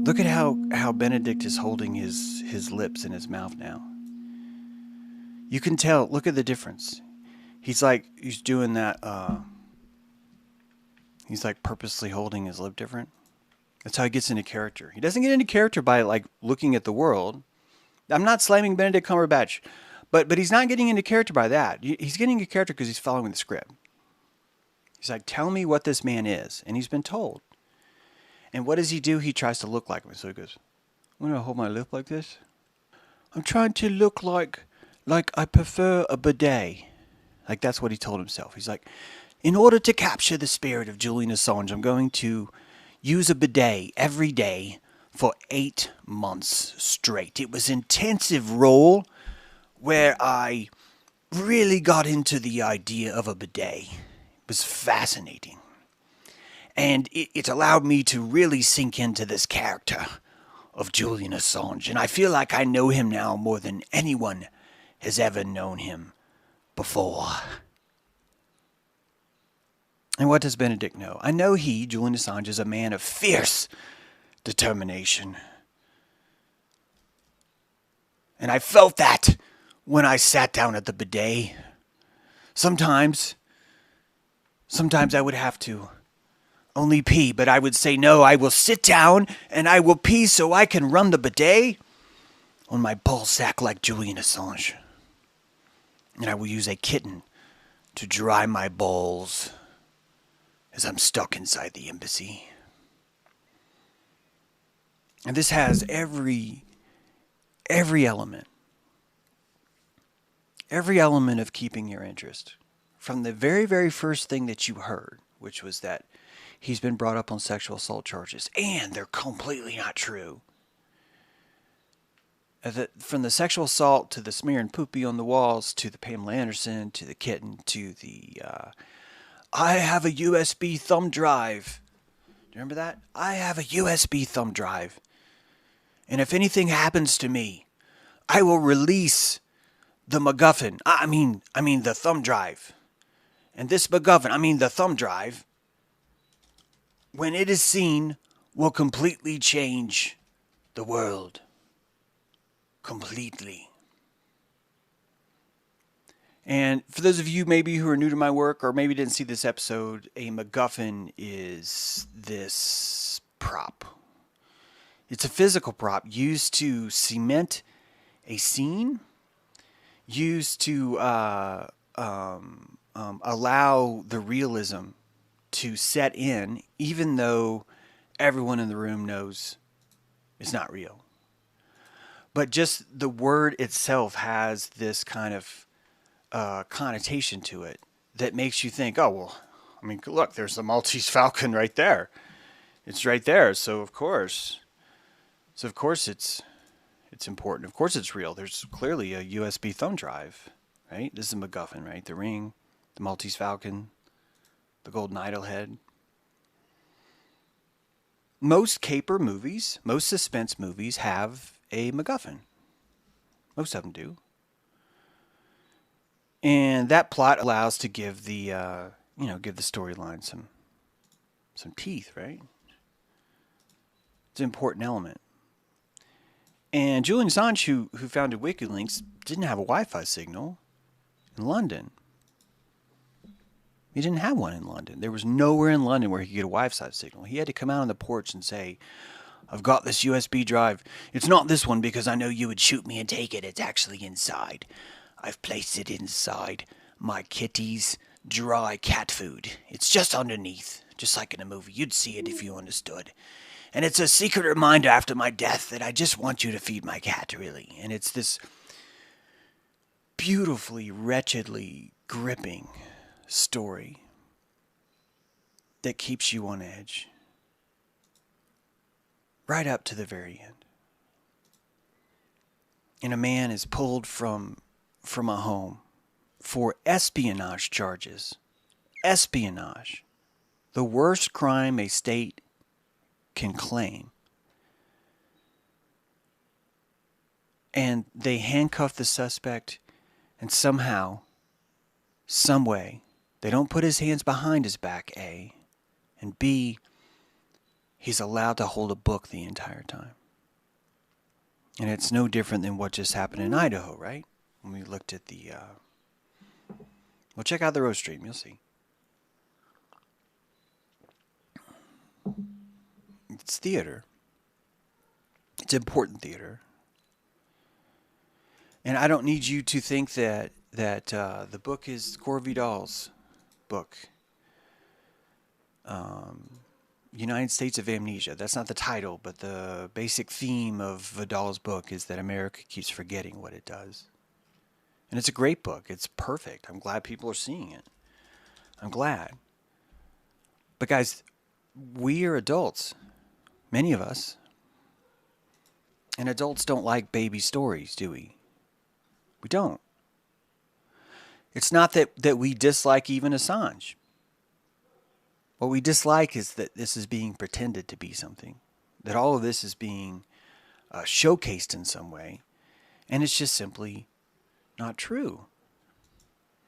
Look at how Benedict is holding his lips in his mouth now. You can tell. Look at the difference. He's doing that. He's like purposely holding his lip different. That's how he gets into character. He doesn't get into character by like looking at the world. I'm not slamming Benedict Cumberbatch, but he's not getting into character by that. He's getting into character because he's following the script. He's like, tell me what this man is, and he's been told. And what does he do? He tries to look like him. So he goes, I'm gonna hold my lip like this. I'm trying to look like I prefer a bidet. Like that's what he told himself. He's like, in order to capture the spirit of Julian Assange, I'm going to use a bidet every day for 8 months straight. It was intensive role where I really got into the idea of a bidet. It was fascinating. And it allowed me to really sink into this character of Julian Assange. And I feel like I know him now more than anyone has ever known him before. And what does Benedict know? I know he, Julian Assange, is a man of fierce determination. And I felt that when I sat down at the bidet. Sometimes I would have to only pee, but I would say, no, I will sit down and I will pee so I can run the bidet on my ball sack like Julian Assange. And I will use a kitten to dry my balls as I'm stuck inside the embassy. And this has every element. Every element of keeping your interest. From the very, very first thing that you heard, which was that he's been brought up on sexual assault charges, and they're completely not true. From the sexual assault to the smearing poopy on the walls, to the Pamela Anderson, to the kitten, to the I have a USB thumb drive. Do you remember that? I have a USB thumb drive. And if anything happens to me, I will release the MacGuffin. I mean the thumb drive. And this MacGuffin, the thumb drive, when it is seen, will completely change the world. Completely. And for those of you maybe who are new to my work or maybe didn't see this episode, a MacGuffin is this prop. It's a physical prop used to cement a scene, used to allow the realism to set in, even though everyone in the room knows it's not real. But just the word itself has this kind of connotation to it that makes you think, oh, well, look, there's the Maltese Falcon right there. It's right there. So of course it's important. Of course it's real. There's clearly a USB thumb drive, right? This is a MacGuffin, right? The Ring, the Maltese Falcon, the Golden Idol head. Most caper movies, most suspense movies have a MacGuffin. Most of them do. And that plot allows to give the give the storyline some teeth, right? It's an important element. And Julian Assange, who founded WikiLeaks, didn't have a Wi-Fi signal in London. He didn't have one in London. There was nowhere in London where he could get a Wi-Fi signal. He had to come out on the porch and say, I've got this USB drive. It's not this one because I know you would shoot me and take it. It's actually inside. I've placed it inside my kitty's dry cat food. It's just underneath, just like in a movie. You'd see it if you understood. And it's a secret reminder after my death that I just want you to feed my cat, really. And it's this beautifully, wretchedly gripping story that keeps you on edge. Right up to the very end. And a man is pulled from a home for espionage charges. Espionage. The worst crime a state can claim. And they handcuff the suspect, and somehow, some way, they don't put his hands behind his back, A, and B, He's allowed to hold a book the entire time. And it's no different than what just happened in Idaho, right? When we looked at the... well, check out the road stream. You'll see. It's theater. It's important theater. And I don't need you to think that the book is Gore Vidal's book. United States of Amnesia. That's not the title, but the basic theme of Vidal's book is that America keeps forgetting what it does. And it's a great book. It's perfect. I'm glad people are seeing it. I'm glad. But guys, we are adults. Many of us. And adults don't like baby stories, do we? We don't. It's not that we dislike even Assange. What we dislike is that this is being pretended to be something. That all of this is being showcased in some way. And it's just simply not true.